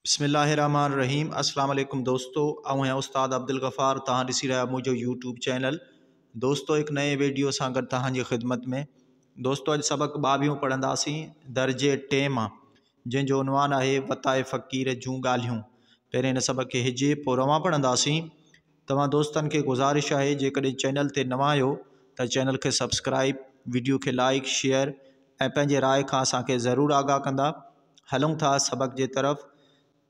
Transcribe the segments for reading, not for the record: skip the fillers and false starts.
बिस्मिल्लाहिर्रहमानिर्रहीम। अस्सलाम वालेकुम दोस्तों, आऊँ हैं उस्ताद अब्दुल गफ़ार। तहां ॾिसी रहा मुझो यूट्यूब चैनल। दोस्तों एक नए वीडियो सां गॾु तहांजी ख़िदमत में। दोस्तों अॼु सबक 22 पढ़ंदासीं दर्जे टे मां, जंहिंजो उनवान आहे वताए फ़क़ीर जूं ॻाल्हियूं। पहिरें हिन सबक खे हिजे पोइ रवां पढ़ंदासीं। तव्हां दोस्तनि खे गुज़ारिश आहे जेकॾहिं चैनल ते नवां आहियो त चैनल खे सब्सक्राइब, वीडियो खे लाइक, शेयर ऐं पंहिंजे राय खां असांखे ज़रूरु आगाह कंदा। हलूं था सबक जे तरफ़।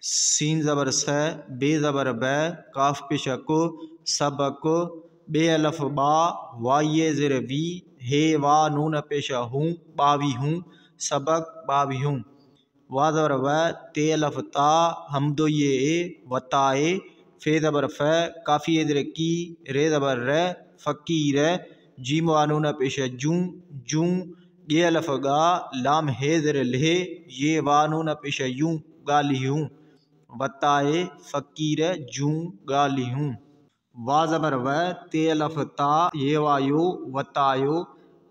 सीन ज़बर स, बे ज़बर ब, काफ पेश कु, सबक, बे अलफ बा, वाये ज़िर वी, हे वा नून पेश हूँ, ॿावीहूं, सबक ॿावीहूं। वा ज़बर व, ते अलफ ता, हमदो ये ए, वताए, फे ज़बर फ, काफ़ी ज़िर की, रे ज़बर र, फ़कीर, जीम वा नून पेश जूं, जूं, ये अलफ गा, लाम हे ज़िर ले, ये वा नून पेश यूं, ॻाल्हियूं। वताए फ़कीर जूं ॻाल्हियूं। वा ज़बर व, ते अलफ ता, ये वायो, वतायो,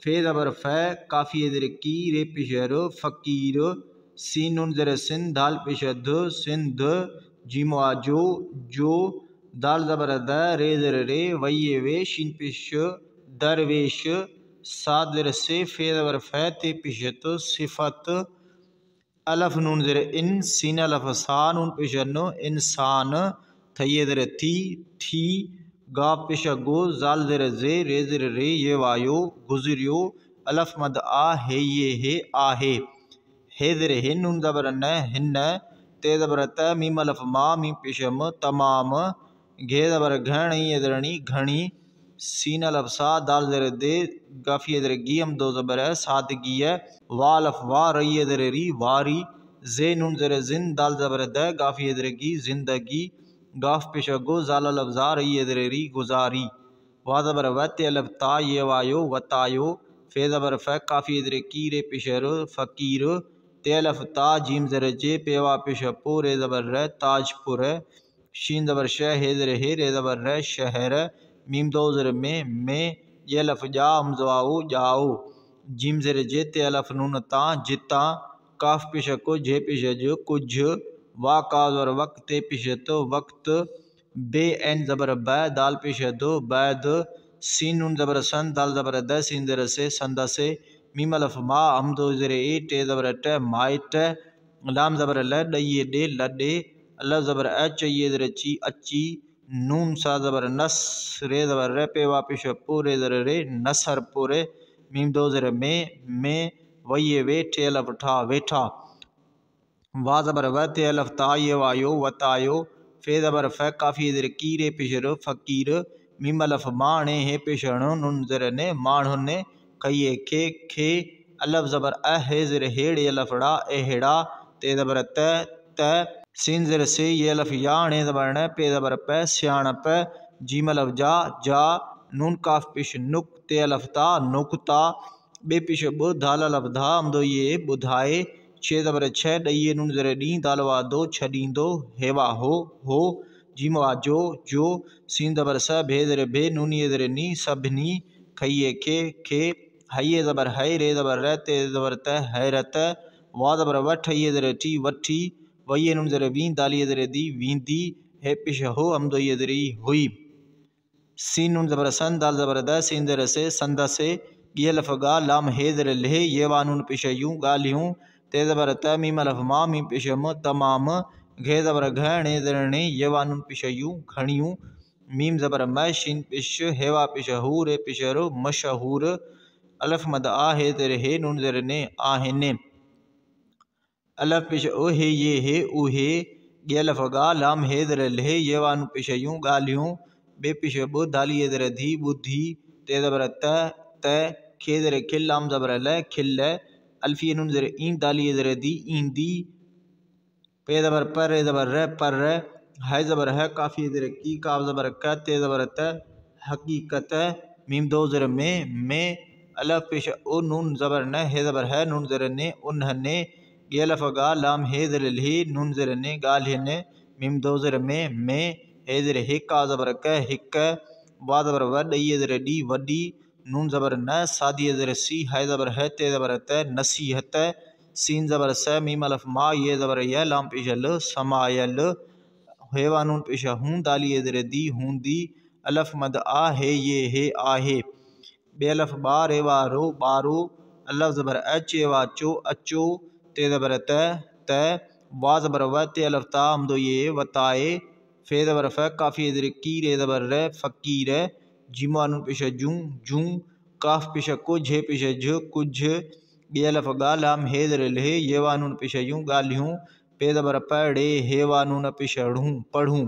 फे ज़बर फ, काफ़ी ज़िर की, रे पेश र, फ़कीर, सीन नून ज़िर सिन, दाल पेश ध, सिंध, जीम वा जो, जो, दाल ज़बर द, रे ज़िर रे, वये वे, शीन पेश दरवेश, साद ज़िर से, फे ज़बर फ, ते पेश त, सिफ़त, अलफ नून ज़िर इन, सीन अलफ सा, नून पेश न, इंसान, थये ज़िर थी, थी, गा पेश गो, जाल ज़िर जे, रे ज़िर रे, ये वायो, गुज़रियो, अलफ मद आ, हे ये हे, आहे, हे ज़िर हे, नून ज़बर न, हिन, ते ज़बर त, मीम अलफ मा, मीम पेश म, तमाम, घे ज़बर घण, ये ज़िर नी, घणी, सीन अलफ सा, दाल ज़िर दे, गाफी ज़िर गी, हम दो ज़बर है, सादगी है, वा अलफ वा, रई ज़िर री, वारी, जे नून ज़िर जिन, दाल ज़बर द, गाफी ज़िर गी, जिंदगी, गाफ पेश गो, जाल अलफ जा, रई ज़िर री, गुजारी, वा ज़बर व, ते अलफ ता, ये वायो, वतायो, फे ज़बर फ, काफी ज़िर की, रे पेश र, फ़कीर, ते अलफ ता, जीम ज़िर जे, पे वा पेश पो, रे ज़बर र, ताजपुर, शीन ज़बर श, हे ज़िर हे, रे ज़बर र, शहर, मीम दो ज़िर में, ये अलफ जा, हमज़ो आओ, जाओ, जीम ज़िर जे, ते अलफ नून ता, जिता, काफ पेश को, जे पेश जो, कुछ, वा का ज़बर वक्त, ते पेश तो, वक्त, बे एन ज़बर ब, दाल पेश दो, बैद, सीन नून ज़बर सन, दाल ज़बर द, सीन ज़िर से, संदा से, मीम अलफ मा, हमदो ज़िर ए, ते ज़बर ट, माइट, लाम ज़बर ल, डये डे, लडे, अलफ ज़बर अ, चये ज़िर ची, अच्छी, नून सा ज़बर नस, रे ज़बर र, पे वा पेश पो, रे ज़िर रे, नसर पुर, मीम दो ज़िर में, वये वे, टे अलफ ठा, वेठा, वा ज़बर व, ते अलफ ता, ये वायो, वतायो, फे ज़बर फ, काफ़ी ज़िर की, रे पेश र, फ़कीर, मीम अलफ माणे, हे पेश न, नून ज़िर ने, माणहुन, कहिए खे, खे, अलफ ज़बर अ, हे ज़िर हेड़े, अलफ ड़ा, एहड़ा, ते ज़बर त, सीन ज़िर से, ये अलफ या, णे ज़बर न, पे ज़बर प, स्याणप, जीम अलफ जा, जा, नून काफ पेश नुक, ते अलफ ता, नुकता, बे पेश ब, दाल अलफ धा, हमदो ये, बुधाए, छे ज़बर छ, डये नून ज़िर डी, दाल वा दो, छडींदो, हेवा हो, जीम वा जो, जो, सीन ज़बर स, भे ज़िर भे, नून ये ज़िर नी, सभनी, खइए खे, हये ज़बर है, रे ज़बर र, ते ज़बर त, हैरत, वा ज़बर वठ, ये ज़िर टी, वठी, वये नून ज़िर वी, दाल ये ज़िर दी, वींदी, हे पेश हो, हमदो ये ज़िर हुई, सीन नून ज़बर सन, दाल ज़बर द, सीन ज़िर से, संदा से, ये अलफ गा, लाम हे ज़िर ले, ये वा नून पेश यूं, ॻाल्हियूं, ते ज़बर त, मीम अलफ मा, मीम पेश म, तमाम, घे ज़बर घ, णे ज़िर ने, ये वा नून पेश यूं, घणियूं, मीम ज़बर म, शीन पेश, हे वा पेश हू, रे पेश रो, मशहूर, अलफ मद आ, हे ज़िर हे, नून ज़िर ने, आहिन, अलफ पेश ओ, हे ये हे, उहे, ये अलफ गा, लाम हे ज़िर ले, ये वा नून पेश यूं, ॻाल्हियूं, बे पेश ब, दाल ये ज़िर धी, बुद्धि, ते ज़बर त, खे ज़िर खिल, लाम ज़बर ल, खिल, अल्फी नून ज़िर ईं, दाल ये ज़िर दी, ईंदी, पे ज़बर पर, रे ज़बर र, पर, है ज़बर है, काफ़ी ज़िर की, काफ ज़बर क, ते ज़बर त, हकीकत, मीम दो ज़िर में, अलफ पेश ओ, नून ज़बर न, हे ज़बर है, नून ज़िर ने, उन्हने, ये अलफ गा, लाम हे ज़िर ले, नून ज़िर ने, ॻाल्हिन, मीम दो ज़िर में, हे ज़िर हिक, आ ज़बर क, हिक, वा ज़बर व, डये ज़िर डी, वडी, नून ज़बर न, सादी ज़िर सी, है ज़बर है, ते ज़बर त, नसीहत, सीन ज़बर स मीम अलफ मा ये ज़बर य लाम पेश ल समायल हेवा नून पेश हूँ दाली ये ज़र दी हूंदी अलफ मद आ हे आहे बे अलफ बा रेवा रो बारो अलफ ज़बर अच एवा चो अचो ते ज़बर त वा ज़बर व ते अलफ ता हमदो ये वताए फे ज़बर फ काफ़ी ज़र की रे ज़बर र फ़कीर जिमा नून पेश जूं जूं काफ पेश को झे पेश झ कुछ ये अलफ गालाम हे ज़र ले ये वा नून पेश यूं गालियूं पे ज़बर पढ़े हे वा नून पेश पढ़ूं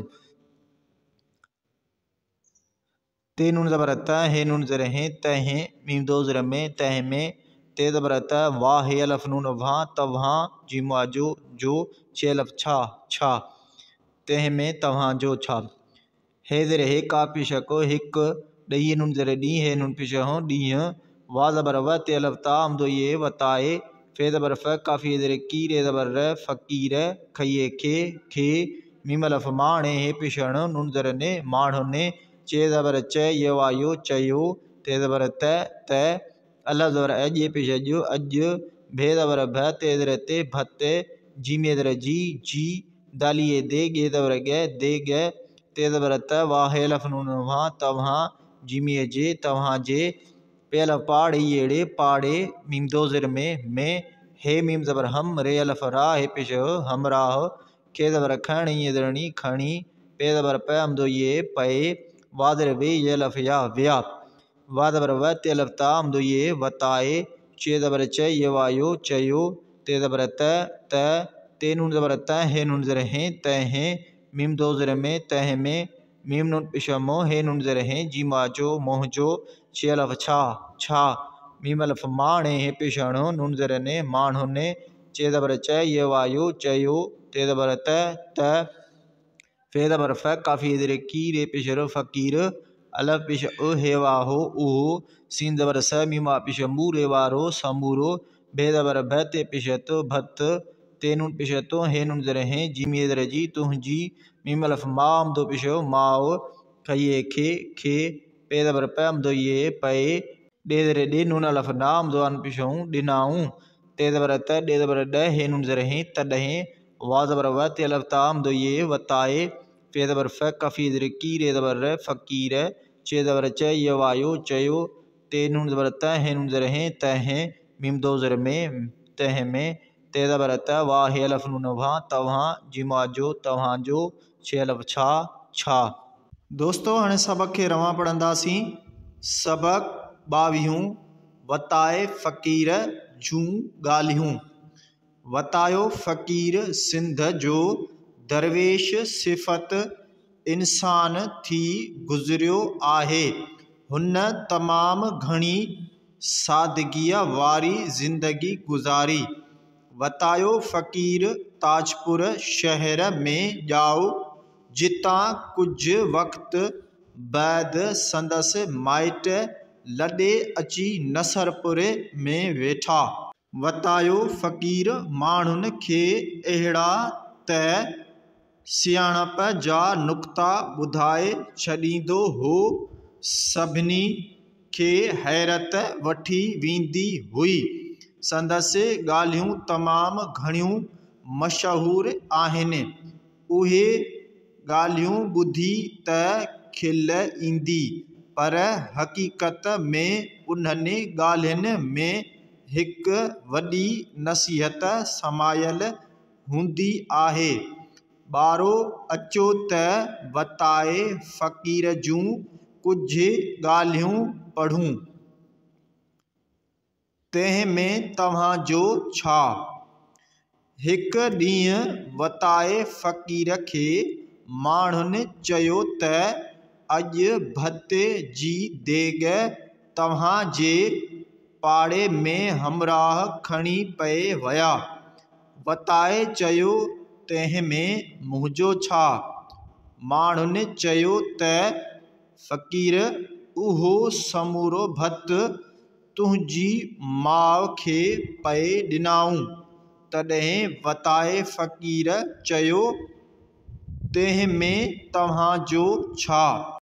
ते नून ज़बर त हे नून ज़र हैं तहें मीम दो ज़र में तह में ते ज़बर त वाह हे अलफ नून वहाँ तवहाँ जिमा जो छे अलफ छा तह में तवहाँ जो छा हे ज़र हे का पेश को हिक ॾही नून ज़र डी हे नून पेश हो ॾींह वा ज़बर व ते अलफ ता हमदो ये वताए फे ज़बर फ काफ़ी ज़र की रे ज़बर र फ़कीर खइए खे मीम अलफ माणे हे पेशण नून ज़र ने माणो ने चे ज़बर च ये वायो चयो ते ज़बर त अलफ ज़बर अज ये पेश जो अज भे ज़बर भ ते ज़र ते भत जी में ज़र जी दाली ये दे गे ज़बर दे ग ते ज़बर त वाह हे अलफ नून वहाँ तवहाँ जिमिए जे तवहाँ जे पे अलफ पाड़े येड़े पाड़े मीम दो ज़र में हे मीम ज़बर हम रे अलफ रा हे पेश हमराह के ज़बर खण ये ज़रणी खणी पे ज़बर प हमदो ये पए वा ज़र वे ये अलफ या व्या वा ज़बर व ते अलफ ता हमदो ये वताए चे ज़बर च ये वायो चयो ते ज़बर त ते नून ज़बर त हे नून ज़र हैं तहें मीम दो ज़र में तह में मीम नून पेश मो हे नून ज़र हैं जिमा जो मोह जो छे अलफ छा मीम अलफ माणे हे पेशण नून ज़र ने माणो ने चे ज़बर च ये वायो चयो ते ज़बर त फे ज़बर फ काफ़ी ज़र की रे पेश र फ़कीर अलफ पेश हे वाहो ऊहो सीन ज़बर स मीमा पेश मू रे वारो समूरो भे ज़बर भ ते पेश तो भत ते नून पेश तो हे नून ज़र हैं जिमी ज़र जी तुहजी मीम अलफ मा हमदो पेश माओ खइए खे पे ज़बर प हमदो ये पए डे ज़र डे नून अलफ ना हमदो अन पेश डिनाऊं ते ज़बर त डे ज़बर ड हे नून ज़र हैं तॾहें वा ज़बर व ते अलफ ता हमदो ये वताए फे ज़बर फ काफ़ी ज़र की रे ज़बर र फ़कीर चे ज़बर च ये वायो चयो ते नून ज़बर त हे नून ज़र हैं तहें मीम दो ज़र में तह में ते ज़बर त वाह हे अलफ नून वहाँ तवहाँ जिमा जो तवहाँ जो छे अलफ छा दोस्तों हाणे सबक खे रवां पढ़ंदासीं सबक 22 वताए फ़कीर जूं ॻाल्हियूं वतायो फ़कीर सिंध जो दरवेश सिफ़त इंसान थी गुज़रियो आहे हुन तमामु घणी सादगीअ वारी ज़िंदगी गुज़ारी वतायो फ़कीर ताजपुर शहर में ॼाओ जितां कुझु वक़्तु बैदि संदसि माइट लॾे अची नसरपुर में वेठा वतायो फ़कीर माण्हुनि खे अहिड़ा त सियाणप जा नुक़्ता ॿुधाए छॾींदो हो सभिनी खे हैरत वठी वेंदी हुई संदसि ॻाल्हियूं तमामु घणियूं मशहूरु आहिनि उहे ॻाल्हियूं ॿुधी त खिल ईंदी पर हक़ीक़त में उन्हनि ॻाल्हियुनि में हिकु वॾी नसीहत समायल हूंदी आहे ॿारो अचो त वताए फ़कीर जूं कुझु ॻाल्हियूं पढ़ूं तंहिं में तव्हांजो छा हिकु ॾींहुं वताए फ़कीर खे माण्हुनि चयो त अॼु भत जी देग तव्हांजे पाड़े में हमराह खणी पए विया वताए चयो तंहिं में मुंहिंजो छा माण्हुनि चयो त फ़कीर उहो समूरो भत तुंहिंजी माउ खे पए ॾिनाऊं तॾहिं वताए फ़कीर चयो तंहिं में तव्हांजो छा